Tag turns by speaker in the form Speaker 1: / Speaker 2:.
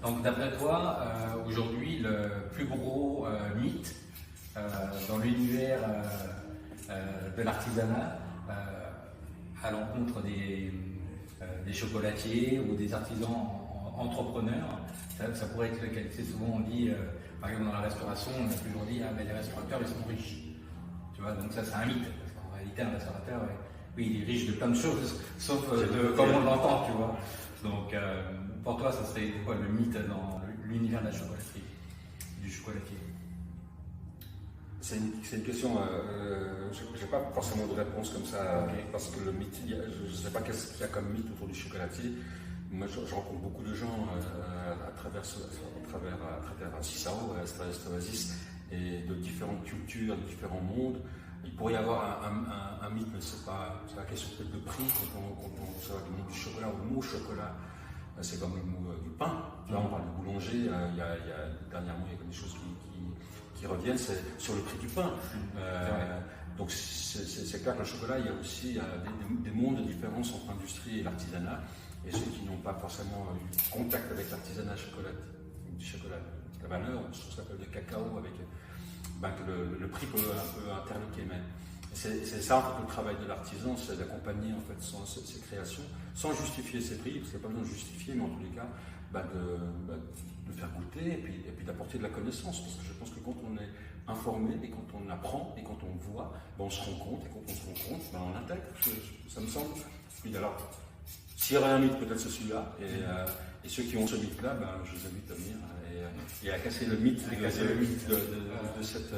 Speaker 1: Donc d'après toi, aujourd'hui, le plus gros mythe dans l'univers de l'artisanat à l'encontre des chocolatiers ou des artisans entrepreneurs, ça pourrait être lequel? C'est souvent on dit, par exemple dans la restauration, on a toujours dit ah, ben, les restaurateurs ils sont riches. Tu vois, donc ça c'est un mythe, parce qu'en réalité un restaurateur, oui, il est riche de plein de choses, sauf de comme on l'entend, tu vois. Donc pour toi, ça serait quoi le mythe dans l'univers de la chocolaterie, du chocolatier?
Speaker 2: C'est une question, je n'ai pas forcément de réponse comme ça,
Speaker 1: Okay.
Speaker 2: parce que le mythe, je ne sais pas qu'est-ce qu'il y a comme mythe autour du chocolatier. Moi, je rencontre beaucoup de gens à travers Cissao, à Oasis, et de différentes cultures, de différents mondes. Il pourrait y avoir un mythe, mais c'est la question peut-être de prix, quand on sort du monde du chocolat ou le mot chocolat. C'est comme le mot du pain. Là, on parle de boulanger. Dernièrement, il y a des choses qui reviennent, c'est sur le prix du pain. Donc, c'est clair que le chocolat, il y a aussi des mondes de différence entre l'industrie et l'artisanat. Et ceux qui n'ont pas forcément eu contact avec l'artisanat du chocolat, la valeur, ce qu'on appelle le cacao, avec le prix peut un peu interloquer. Mais c'est ça en fait, le travail de l'artisan, c'est d'accompagner en fait ses créations sans justifier ses prix, parce qu'il n'y a pas besoin de justifier, mais en tous les cas de faire goûter et puis d'apporter de la connaissance, parce que je pense que quand on est informé et quand on apprend et quand on voit, on se rend compte, et quand on se rend compte, on intègre, ça me semble. Puis alors, s'il y aurait un mythe, peut-être c'est celui-là, et ceux qui ont ce mythe-là, je les invite à venir et à casser le mythe, de cette